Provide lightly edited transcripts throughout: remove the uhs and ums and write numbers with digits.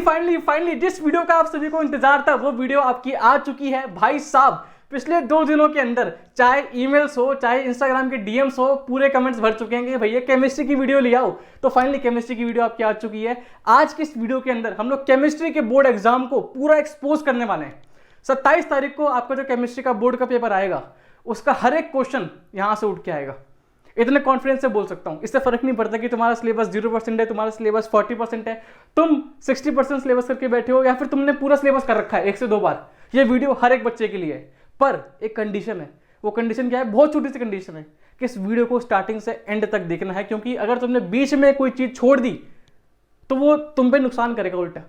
Finally जिस video का आप सभी को इंतजार था वो वीडियो आपकी आ चुकी है भाई साहब। पिछले 2 दिनों के अंदर चाहे ईमेल्स हो चाहे इंस्टाग्राम के डीएम्स हो, पूरे कमेंट्स भर चुके हैं कि भैया केमिस्ट्री की वीडियो ले आओ। तो फाइनली केमिस्ट्री की वीडियो आपकी आ चुकी है। आज की इस वीडियो के अंदर हम लोग केमिस्ट्री के बोर्ड एग्जाम को पूरा एक्सपोज करने वाले हैं। 27 तारीख को आपका जो केमिस्ट्री का बोर्ड का पेपर आएगा उसका हर एक क्वेश्चन यहां से उठ के आएगा। इतने कॉन्फिडेंस से बोल सकता हूं। इससे फर्क नहीं पड़ता कि तुम्हारा सिलेबस 0% है, तुम्हारा सिलेबस 40% है, तुम 60% सिलेबस करके बैठे हो या फिर तुमने पूरा सिलेबस कर रखा है 1 से 2 बार। ये वीडियो हर एक बच्चे के लिए है, पर एक कंडीशन है। वो कंडीशन क्या है? बहुत छोटी सी कंडीशन है कि इस वीडियो को स्टार्टिंग से एंड तक देखना है, क्योंकि अगर तुमने बीच में कोई चीज छोड़ दी तो वो तुम पे नुकसान करेगा उल्टा।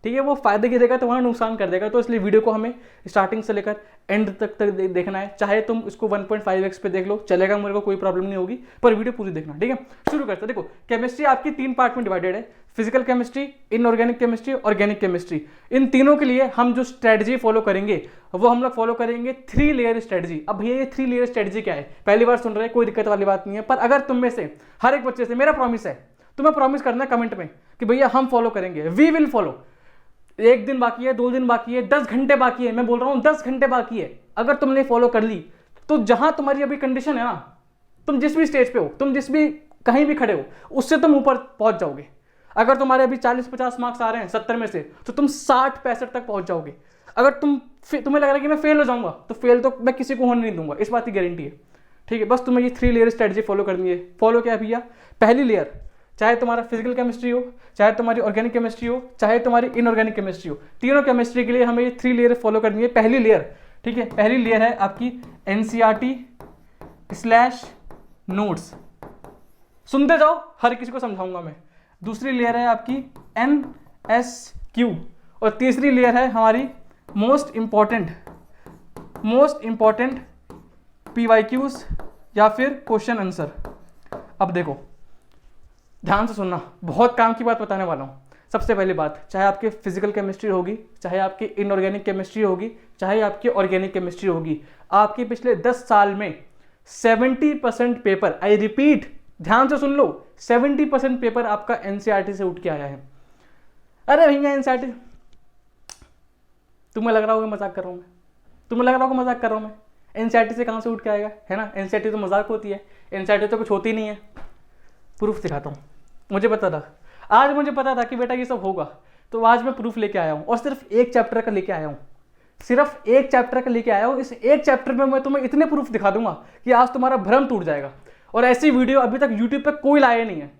ठीक है, वो फायदे की जगह तुम्हारा नुकसान कर देगा। तो इसलिए वीडियो को हमें स्टार्टिंग से लेकर एंड तक देखना है। चाहे तुम इसको 1.5x पे देख लो, चलेगा, मेरे को कोई प्रॉब्लम नहीं होगी, पर वीडियो पूरी देखना। ठीक है, शुरू करते हैं। देखो, केमिस्ट्री आपकी 3 पार्ट में डिवाइडेड है: physical chemistry, inorganic chemistry, organic chemistry. इन तीनों के लिए हम जो स्ट्रेटजी फॉलो करेंगे वो हम लोग फॉलो करेंगे 3 लेयर स्ट्रेटजी। अब भैया ये 3 लेयर स्ट्रेटजी क्या है? पहली बार सुन रहे हैं, कोई दिक्कत वाली बात नहीं है, पर अगर तुम में से हर एक बच्चे से मेरा प्रॉमिस है, तुम्हें प्रॉमिस करना है कमेंट में कि भैया हम फॉलो करेंगे, वी विल फॉलो। 1 दिन बाकी है, 2 दिन बाकी है, 10 घंटे बाकी है, मैं बोल रहा हूं 10 घंटे बाकी है। अगर तुमने फॉलो कर ली तो जहां तुम्हारी अभी कंडीशन है ना, तुम जिस भी स्टेज पे हो, तुम जिस भी कहीं भी खड़े हो, उससे तुम ऊपर पहुंच जाओगे। अगर तुम्हारे अभी 40-50 मार्क्स आ रहे हैं 70 में से, तो तुम 60-65 तक पहुंच जाओगे। अगर तुम्हें लग रहा है कि मैं फेल हो जाऊंगा, तो फेल तो मैं किसी को होने नहीं दूंगा, इस बात की गारंटी है। ठीक है, बस तुम्हें ये 3 लेयर स्ट्रेटजी फॉलो करनी है। फॉलो क्या है भैया? पहली लेयर, चाहे तुम्हारा फिजिकल केमिस्ट्री हो, चाहे तुम्हारी ऑर्गेनिक केमिस्ट्री हो, चाहे तुम्हारी इनऑर्गेनिक केमिस्ट्री हो, तीनों केमिस्ट्री के लिए हमें ये 3 लेयर फॉलो करनी है। पहली लेयर, ठीक है, पहली लेयर है आपकी NCERT/नोट्स। सुनते जाओ, हर किसी को समझाऊंगा मैं। दूसरी लेयर है आपकी NSQ, और तीसरी लेयर है हमारी मोस्ट इंपॉर्टेंट PYQs या फिर क्वेश्चन आंसर। अब देखो, ध्यान से सुनना, बहुत काम की बात बताने वाला हूं। सबसे पहली बात, चाहे आपकी फिजिकल केमिस्ट्री होगी, चाहे आपकी इनऑर्गेनिक केमिस्ट्री होगी, चाहे आपकी ऑर्गेनिक केमिस्ट्री होगी, आपके पिछले 10 साल में 70% पेपर, आई रिपीट, ध्यान से सुन लो, 70% पेपर आपका NCERT से उठ के आया है। अरे भैया NCERT, तुम्हें लग रहा होगा मजाक कर रहा हूं मैं, NCERT से कहां से उठ के आएगा, है ना? NCERT तो मजाक होती है, NCERT तो कुछ होती नहीं है। प्रूफ दिखाता हूं। मुझे पता था, आज मुझे पता था कि बेटा ये सब होगा, तो आज मैं प्रूफ लेके आया हूं, और सिर्फ एक चैप्टर का लेके आया हूं। सिर्फ एक चैप्टर का लेके आया हूं। इस एक चैप्टर में मैं तुम्हें इतने प्रूफ दिखा दूंगा कि आज तुम्हारा भ्रम टूट जाएगा। और ऐसी वीडियो अभी तक यूट्यूब पे कोई लाया नहीं है।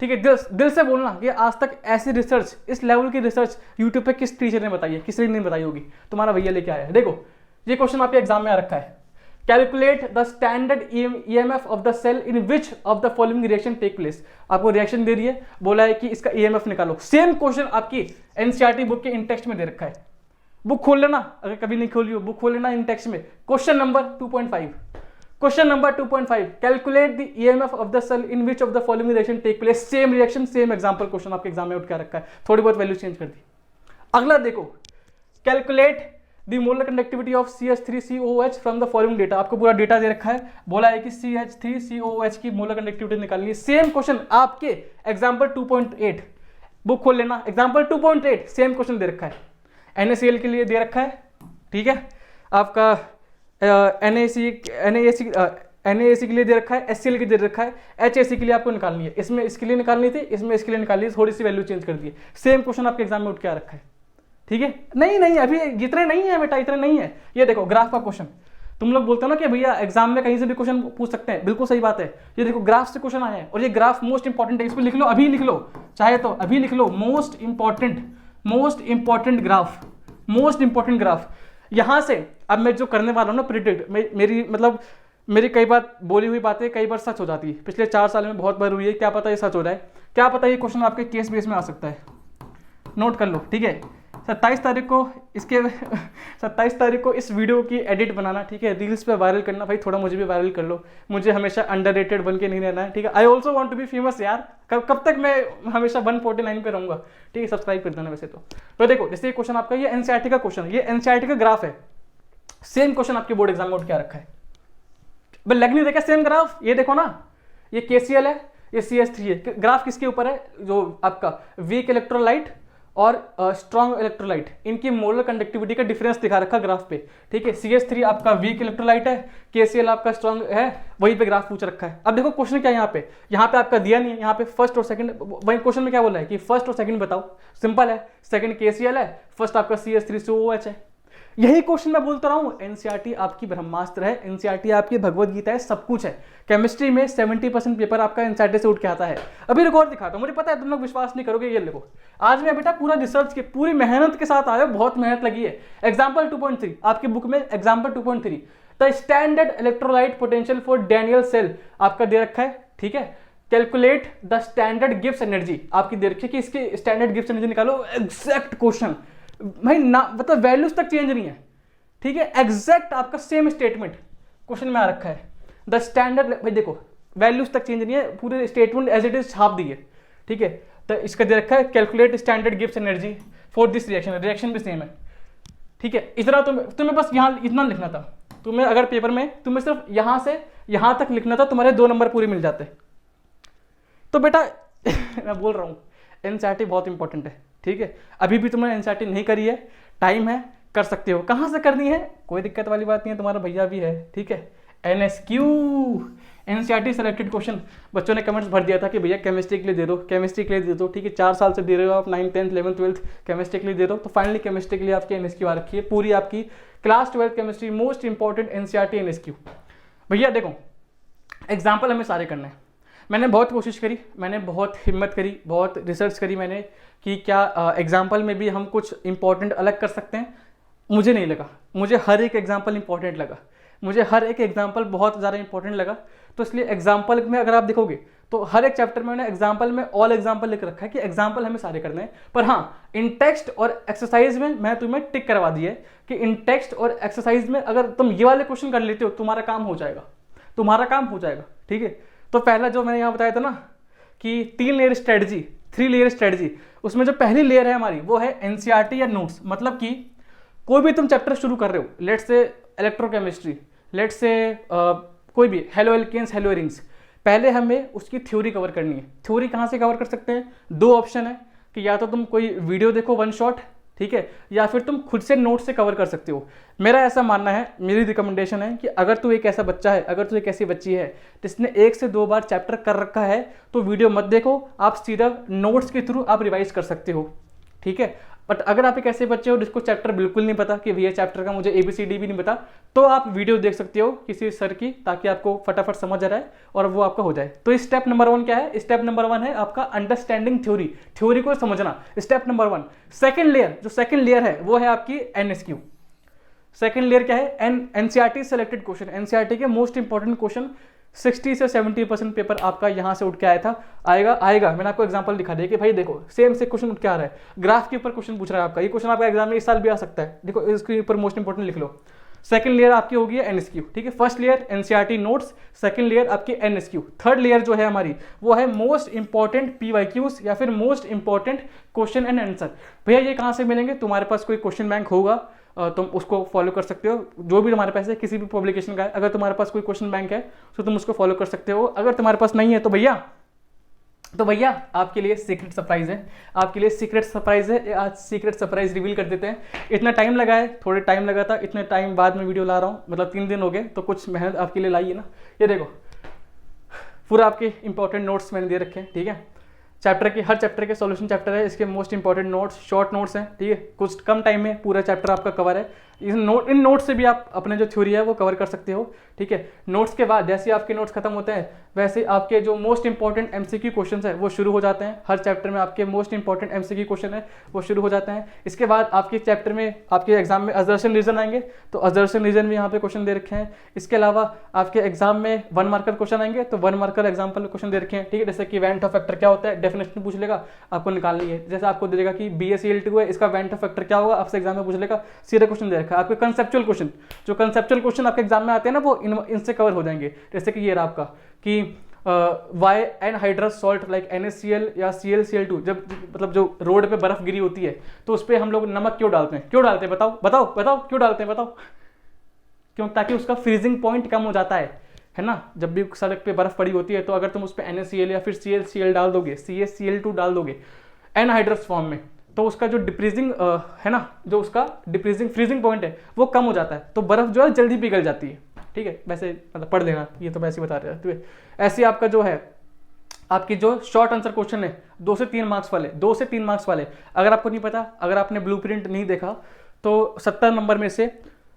ठीक है, दिल से बोलना कि आज तक ऐसी रिसर्च, इस लेवल की रिसर्च यूट्यूब पे किस टीचर ने बताई है, किसी ने नहीं बताई होगी। तुम्हारा भैया लेके आया है। देखो, ये क्वेश्चन आपके एग्जाम में आ रखा है। Calculate the standard EMF of the cell in which of the following reaction take place. आपको रिएक्शन दे रही है, बोला है कि इसका EMF निकालो। सेम क्वेश्चन आपकी NCERT बुक के इन टेक्स्ट में दे रखा है। बुक खोल लेना, अगर कभी नहीं खोली हो बुक खोल लेना। इन टेक्स्ट में question number 2.5, calculate the EMF of the cell in which of the following reaction take place. Same reaction, same example question आपके एग्जाम में उठ के रखा है, थोड़ी बहुत वैल्यू चेंज कर दी। अगला देखो, calculate the molar conductivity of CH3COOH from the following data. आपको पूरा डेटा दे रखा है, बोला है कि CH3COOH की मोलर कंडक्टिविटी निकालनी है। सेम क्वेश्चन आपके एग्जांपल 2.8, बुक खोल लेना, एग्जांपल 2.8 सेम क्वेश्चन दे रखा है। NaCl के लिए दे रखा है, ठीक है, आपका NaAC के लिए दे रखा है, HCl के लिए दे रखा है, HAC के लिए आपको निकालनी है। इसमें इसके लिए निकालनी थी, इसमें इसके लिए निकालनी है, थोड़ी सी वैल्यू चेंज कर दी है। सेम क्वेश्चन आपके एग्जाम में उठ के आ रखा है। ठीक है, नहीं अभी इतने नहीं है बेटा, इतने नहीं है। ये देखो ग्राफ का क्वेश्चन, तुम लोग बोलते हो ना कि भैया एग्जाम में कहीं से भी क्वेश्चन पूछ सकते हैं, बिल्कुल सही बात है। ये देखो ग्राफ से क्वेश्चन आया है, और ये ग्राफ मोस्ट इंपॉर्टेंट है, इसको लिख लो, अभी लिख लो, चाहे तो अभी लिख लो। Most important graph. यहां से अब मैं जो करने वाला हूं ना प्रिडिक्ट, मेरी कई बार बोली हुई बातें कई बार सच हो जाती है। पिछले 4 साल में बहुत बार हुई है, क्या पता ये सच हो जाए, क्या पता ये क्वेश्चन आपके केस बेस में आ सकता है। नोट कर लो, ठीक है। 27 तारीख को इस वीडियो की एडिट बनाना, ठीक है, रील्स पे वायरल करना। भाई थोड़ा मुझे भी वायरल कर लो, मुझे हमेशा अंडररेटेड बन के नहीं रहना है, ठीक है। I also want to be famous यार, कब तक मैं हमेशा 149 पे रहूंगा, ठीक है। सब्सक्राइब कर देना वैसे तो देखो, जैसे क्वेश्चन आपका ये NCERT का क्वेश्चन, ये NCERT का ग्राफ है। सेम क्वेश्चन आपके बोर्ड एग्जाम में उठ के रखा है, लग नहीं देखा सेम ग्राफ। ये देखो ना, ये KCl है, ये CH3 है। ग्राफ किसके ऊपर है? जो आपका वीक इलेक्ट्रोलाइट और स्ट्रॉन्ग इलेक्ट्रोलाइट, इनकी मोलर कंडक्टिविटी का डिफरेंस दिखा रखा ग्राफ पे, ठीक है। CH3 आपका वीक इलेक्ट्रोलाइट है, KCl आपका स्ट्रॉन्ग है, वहीं पे ग्राफ पूछ रखा है। अब देखो क्वेश्चन क्या है यहाँ पे आपका दिया नहीं है, यहाँ पे फर्स्ट और सेकंड, वही क्वेश्चन में क्या बोला है कि फर्स्ट और सेकंड बताओ, सिंपल है, सेकंड KCl है, फर्स्ट आपका CH3COOH है। यही क्वेश्चन मैं बोलता रहा हूं, एनसीईआरटी आपकी ब्रह्मास्त्र है, एनसीईआरटी आपकी भगवत गीता है, सब कुछ है। केमिस्ट्री में 70% पेपर आपका एनसीईआरटी से उठ के आता है। अभी रिकॉर्ड दिखाता हूं, मुझे पता है तुम लोग विश्वास नहीं करोगे, ये देखो आज मैं बेटा पूरा रिसर्च के पूरी मेहनत के साथ आया, बहुत मेहनत लगी है। एग्जाम्पल 2.3 आपकी बुक में, example 2.3 the standard electrolyte potential for Daniell cell आपका दे रखा है, ठीक है। Calculate the standard Gibbs energy आपकी दे रखी है कि इसकी स्टैंडर्ड गिब्स एनर्जी निकालो। एग्जैक्ट क्वेश्चन भाई ना, मतलब वैल्यूज तक चेंज नहीं है, ठीक है। एग्जैक्ट आपका सेम स्टेटमेंट क्वेश्चन में आ रखा है, द स्टैंडर्ड, भाई देखो वैल्यूज तक चेंज नहीं है, पूरे स्टेटमेंट एज इट इज छाप दी है, ठीक है। तो इसका दे रखा है calculate standard Gibbs energy for this reaction, reaction भी सेम है, ठीक है। इतना तुम्हें बस यहाँ इतना लिखना था, तुम्हें अगर पेपर में तुम्हें सिर्फ यहाँ से यहाँ तक लिखना था, तुम्हारे 2 नंबर पूरे मिल जाते। तो बेटा मैं बोल रहा हूँ एनसीईआरटी बहुत इंपॉर्टेंट है, ठीक है। अभी भी तुमने एनसीईआरटी नहीं करी है, टाइम है, कर सकते हो। कहाँ से करनी है, कोई दिक्कत वाली बात नहीं है, तुम्हारा भैया भी है, ठीक है। NSQ एनसीईआरटी सेलेक्टेड क्वेश्चन, बच्चों ने कमेंट्स भर दिया था कि भैया केमिस्ट्री के लिए दे दो, केमिस्ट्री के लिए दे दो, ठीक है। 4 साल से दे रहे हो आप, 9th 10th 11th 12th chemistry के लिए दे दो, तो फाइनली केमिस्ट्री के लिए आपकी NSQ आ रखी है, पूरी आपकी class 12 chemistry most important NCERT NSQ। भैया देखो एग्जाम्पल हमें सारे करने हैं, मैंने बहुत कोशिश करी, मैंने बहुत हिम्मत करी, बहुत रिसर्च करी मैंने कि क्या एग्जाम्पल में भी हम कुछ इंपॉर्टेंट अलग कर सकते हैं। मुझे नहीं लगा, मुझे हर एक एग्जाम्पल इंपॉर्टेंट लगा, मुझे हर एक एग्जाम्पल बहुत ज़्यादा इंपॉर्टेंट लगा। तो इसलिए एग्जाम्पल में अगर आप देखोगे तो हर एक चैप्टर में मैंने एग्जाम्पल में ऑल एग्जाम्पल लिख रखा है कि एग्जाम्पल हमें सारे करने हैं। पर हाँ, इन टेक्स्ट और एक्सरसाइज में मैं तुम्हें टिक करवा दी है कि इन टेक्स्ट और एक्सरसाइज में अगर तुम ये वाले क्वेश्चन कर लेते हो, तुम्हारा काम हो जाएगा, तुम्हारा काम हो जाएगा, ठीक है। तो पहला जो मैंने यहाँ बताया था ना कि 3 लेयर स्ट्रेटजी, 3 लेयर स्ट्रेटजी, उसमें जो पहली लेयर है हमारी वो है एनसीईआरटी या नोट्स। मतलब कि कोई भी तुम चैप्टर शुरू कर रहे हो, let's say electrochemistry, let's say कोई भी हेलो एल्केन्स हेलो रिंग्स, पहले हमें उसकी थ्योरी कवर करनी है। थ्योरी कहाँ से कवर कर सकते हैं, 2 ऑप्शन है कि या तो तुम कोई वीडियो देखो 1 शॉट, ठीक है, या फिर तुम खुद से नोट से कवर कर सकते हो। मेरा ऐसा मानना है, मेरी रिकमेंडेशन है कि अगर तू एक ऐसा बच्चा है, अगर तू एक ऐसी बच्ची है जिसने 1 से 2 बार चैप्टर कर रखा है, तो वीडियो मत देखो, आप सीधा नोट्स के थ्रू आप रिवाइज कर सकते हो, ठीक है। बट अगर आप एक ऐसे बच्चे हो जिसको चैप्टर बिल्कुल नहीं पता कि भैया चैप्टर का मुझे ABCD भी नहीं पता, तो आप वीडियो देख सकते हो किसी सर की, ताकि आपको फटाफट समझ आ रहा है और वो आपका हो जाए। तो स्टेप नंबर 1 क्या है, स्टेप नंबर 1 है आपका अंडरस्टैंडिंग थ्योरी, थ्योरी को समझना, स्टेप नंबर 1। सेकंड लेयर, जो सेकंड लेयर है वो है आपकी NSQ। सेकंड लेयर क्या है, एनसीईआरटी सेलेक्टेड क्वेश्चन, एनसीईआरटी के मोस्ट इंपॉर्टेंट क्वेश्चन 60 से 70% पेपर आपका यहाँ से उठ के आया था, आएगा। मैंने आपको एग्जांपल दिखा दिया कि भाई देखो सेम से क्वेश्चन उठ के आ रहा है, ग्राफ के ऊपर क्वेश्चन पूछ रहा है आपका, ये क्वेश्चन आपका एग्जाम में इस साल भी आ सकता है, देखो इसके ऊपर मोस्ट इंपॉर्टेंट लिख लो। सेकंड लेयर आपकी होगी NSQ, ठीक है। First layer NCERT notes, second layer आपकी NSQ। थर्ड लेयर जो है हमारी वो है मोस्ट इंपॉर्टेंट PYQs या फिर most important question and answer. भैया ये कहाँ से मिलेंगे, तुम्हारे पास कोई क्वेश्चन बैंक होगा, तुम उसको फॉलो कर सकते हो, जो भी तुम्हारे पास है किसी भी पब्लिकेशन का है। अगर तुम्हारे पास कोई क्वेश्चन बैंक है तो तुम उसको फॉलो कर सकते हो। अगर तुम्हारे पास नहीं है तो भैया आपके लिए सीक्रेट सरप्राइज है, आपके लिए सीक्रेट सरप्राइज है। आज सीक्रेट सरप्राइज रिवील कर देते हैं। इतना टाइम लगा है, थोड़े टाइम लगा था, इतने टाइम बाद में वीडियो ला रहा हूँ, मतलब 3 दिन हो गए, तो कुछ मेहनत आपके लिए लाई है ना। ये देखो पूरा आपके इंपॉर्टेंट नोट्स मैंने दे रखे हैं, ठीक है। चैप्टर के हर चैप्टर के सॉल्यूशन चैप्टर है, इसके most important notes, short notes हैं, ठीक है। कुछ कम टाइम में पूरा चैप्टर आपका कवर है। इन नोट से भी आप अपने जो थ्योरी है वो कवर कर सकते हो, ठीक है। नोट्स के बाद जैसे आपके नोट्स खत्म होते हैं वैसे आपके जो मोस्ट इंपॉर्टेंट MCQ क्वेश्चन है वो शुरू हो जाते हैं। हर चैप्टर में आपके मोस्ट इंपॉर्टेंट MCQ क्वेश्चन है वो शुरू हो जाते हैं। इसके बाद आपके चैप्टर में आपके एग्जाम में अजर्शन रीजन आएंगे, तो अजर्शन रीजन भी यहाँ पे क्वेश्चन दे रखे हैं। इसके अलावा आपके एग्जाम में 1 मार्कर क्वेश्चन आएंगे, तो 1 मार्कर एग्जाम्पल में क्वेश्चन दे रखे हैं, ठीक है। जैसे कि वेंट ऑफ फैक्टर क्या होता है, डेफिनेशन पूछ लेगा, आपको निकालनी है। जैसे आपको दे देगा कि BaCl2 है, इसका वेंट ऑफ फैक्टर क्या होगा, आपसे एग्जाम में पूछ लेगा, सीधा क्वेश्चन दे रखा है। आपके कंसेप्चुअल क्वेश्चन, जो कंसेप्चुअल क्वेश्चन आपके एग्जाम में आते हैं ना, वो इनसे कवर हो जाएंगे। जैसे कि ये रहा आपका कि why anhydrous salt like NaCl या ClCl2, जब मतलब जो रोड पे बर्फ गिरी होती है तो उस पर हम लोग नमक क्यों डालते हैं, बताओ क्यों डालते हैं, बताओ क्यों, ताकि उसका फ्रीजिंग पॉइंट कम हो जाता है ना। जब भी सड़क पे बर्फ पड़ी होती है तो अगर तुम उस पर NaCl या फिर ClCl डाल दोगे, CaCl2 डाल दोगे एनहाइड्रस फॉर्म में, तो उसका जो डिप्रीजिंग है ना, जो उसका डिप्रीजिंग फ्रीजिंग पॉइंट है वो कम हो जाता है, तो बर्फ़ जो है जल्दी पिघल जाती है। ठीक है, वैसे मतलब पढ़ लेना, ये तो मैं ऐसे ही बता रहा था। ऐसे आपका जो है आपकी जो शॉर्ट आंसर क्वेश्चन है 2 से 3 मार्क्स वाले, 2 से 3 मार्क्स वाले, अगर आपको नहीं पता, अगर आपने ब्लूप्रिंट नहीं देखा तो 70 नंबर में से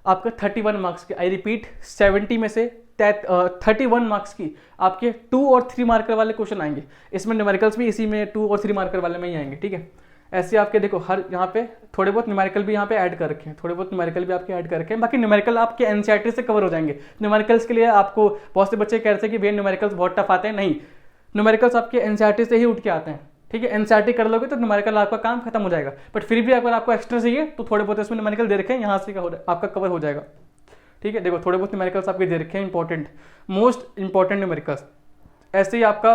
आपके 31 मार्क्स के, आई रिपीट 70 में से 31 मार्क्स की आपके 2 और 3 मार्कर वाले क्वेश्चन आएंगे। इसमें न्यूमेरिकल्स भी इसी में 2 और 3 मार्कर वाले में ही आएंगे। ठीक है, ऐसे आपके देखो हर यहाँ पे थोड़े बहुत न्यूमेरिकल भी यहाँ पे ऐड कर रखे हैं, थोड़े बहुत न्यूमेरिकल भी आपके ऐड कर रखे हैं। बाकी न्यूमेरिकल आपके एनसीईआरटी से कवर हो जाएंगे। न्यूमेरिकल्स के लिए आपको बहुत से बच्चे कह रहे थे कि भैया न्यूमेरिकल्स बहुत टफ आते हैं, नहीं, न्यूमेरिकल्स आपके एनसीईआरटी से ही उठ के आते हैं। ठीक है, एनसीईआरटी कर लोगे तो न्यूमेरिकल आपका काम खत्म हो जाएगा, बट फिर भी अगर आपको एक्स्ट्रा चाहिए तो थोड़े बहुत इसमें न्यूमेरिकल दे रखे हैं, यहाँ से आपका कवर हो जाएगा। ठीक है, देखो थोड़े बहुत न्यूमेरिकल्स आपके दे रखे हैं, इंपॉर्टेंट, मोस्ट इंपॉर्टेंट न्यूमेरिकल्स। ऐसे ही आपका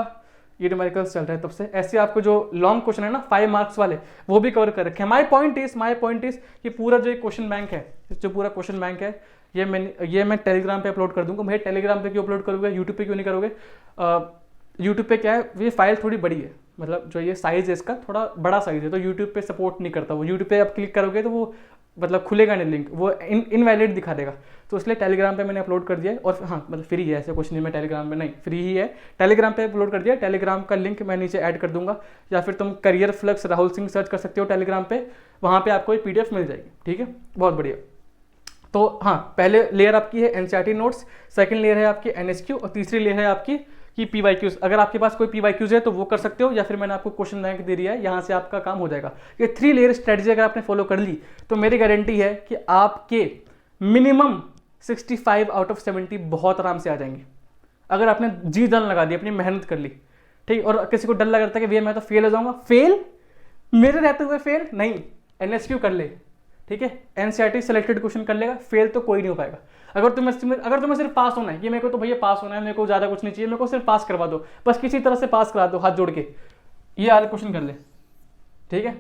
ये न्यूमेरिकल्स चल रहा है तब से। ऐसे आपको जो लॉन्ग क्वेश्चन है ना 5 मार्क्स वाले, वो भी कवर कर रखे हैं। माय पॉइंट इज कि पूरा जो क्वेश्चन बैंक है, जो पूरा क्वेश्चन बैंक है, ये मैं टेलीग्राम पे अपलोड कर दूंगा। भाई टेलीग्राम पे क्यों अपलोड करोगे, यूट्यूब पे क्यों नहीं करोगे? यूट्यूब पे क्या है, ये फाइल थोड़ी बड़ी है, मतलब जो ये साइज है इसका थोड़ा बड़ा साइज है, तो यूट्यूब पे सपोर्ट नहीं करता वो। यूट्यूब पे आप क्लिक करोगे तो वो मतलब खुलेगा नहीं लिंक, वो इनवैलिड दिखा देगा, तो इसलिए टेलीग्राम पे मैंने अपलोड कर दिया है। और हाँ मतलब फ्री है, ऐसे कुछ नहीं, मैं टेलीग्राम में नहीं, फ्री ही है, टेलीग्राम पे अपलोड कर दिया। टेलीग्राम का लिंक मैं नीचे ऐड कर दूंगा, या फिर तुम career flux Rahul Singh search कर सकते हो टेलीग्राम पे, वहाँ पे आपको एक PDF मिल जाएगी। ठीक है, बहुत बढ़िया। तो हाँ, पहले लेयर आपकी है एनसीईआरटी नोट्स, सेकंड लेयर है आपकी NSQ, और तीसरी लेयर है आपकी कि PYQs। अगर आपके पास कोई PYQs है तो वो कर सकते हो, या फिर मैंने आपको क्वेश्चन बैंक दे दिया है, यहाँ से आपका काम हो जाएगा। ये 3 लेयर स्ट्रेटजी अगर आपने फॉलो कर ली तो मेरी गारंटी है कि आपके मिनिमम 65 आउट ऑफ 70 बहुत आराम से आ जाएंगे, अगर आपने जी जान लगा दी, अपनी मेहनत कर ली। ठीक, और किसी को डर लग रहा था कि भैया मैं तो फेल हो जाऊंगा, फेल मेरे रहते हुए फेल नहीं, NSQ कर ले। ठीक है, एनसीईआरटी सेलेक्टेड क्वेश्चन कर लेगा, फेल तो कोई नहीं हो पाएगा। अगर तुम्हें सिर्फ पास होना है, ये मेरे को तो भैया पास होना है, मेरे को ज़्यादा कुछ नहीं चाहिए, मेरे को सिर्फ पास करवा दो, बस किसी तरह से पास करा दो, हाथ जोड़ के ये वाले क्वेश्चन कर ले। ठीक है,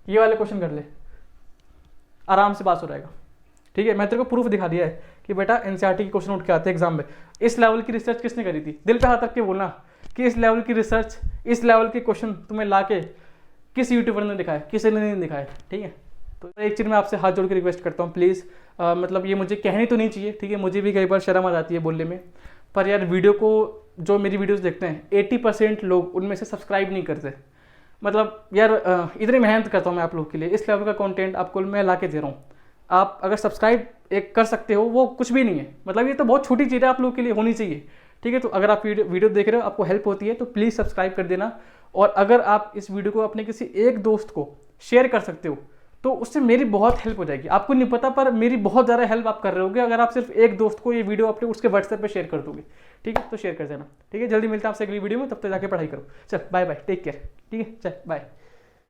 ये वाले क्वेश्चन कर ले, आराम से पास हो जाएगा। ठीक है, मैं तेरे को प्रूफ दिखा दिया है कि बेटा एनसीईआरटी के क्वेश्चन उठ के आते हैं एग्जाम में। इस लेवल की रिसर्च किसने करी थी? दिल पे हाथ रख के बोलना कि इस लेवल की रिसर्च, इस लेवल के क्वेश्चन तुम्हें ला के किस यूट्यूबर ने दिखाया? किसी ने नहीं दिखाया। ठीक है, तो एक चीज़ मैं आपसे हाथ जोड़ के रिक्वेस्ट करता हूँ, प्लीज़ मतलब ये मुझे कहनी तो नहीं चाहिए, ठीक है, मुझे भी कई बार शर्म आ जाती है बोलने में, पर यार वीडियो को, जो मेरी वीडियोस देखते हैं 80% लोग उनमें से सब्सक्राइब नहीं करते। मतलब यार इतनी मेहनत करता हूँ मैं आप लोग के लिए, इस लेवल का कंटेंट आपको मैं ला के दे रहा हूँ, आप अगर सब्सक्राइब एक कर सकते हो वो कुछ भी नहीं है, मतलब ये तो बहुत छोटी चीज़ है आप लोग के लिए, होनी चाहिए। ठीक है, तो अगर आप वीडियो देख रहे हो, आपको हेल्प होती है तो प्लीज़ सब्सक्राइब कर देना। और अगर आप इस वीडियो को अपने किसी एक दोस्त को शेयर कर सकते हो तो उससे मेरी बहुत हेल्प हो जाएगी। आपको नहीं पता पर मेरी बहुत ज़्यादा हेल्प आप कर रहे होगे अगर आप सिर्फ एक दोस्त को ये वीडियो अपने उसके WhatsApp पे शेयर कर दोगे। ठीक है, तो शेयर कर देना। ठीक है, जल्दी मिलता है आपसे अगली वीडियो में, तब तक जाके पढ़ाई करो। चल बाय बाय, टेक केयर। ठीक है, चल बाय।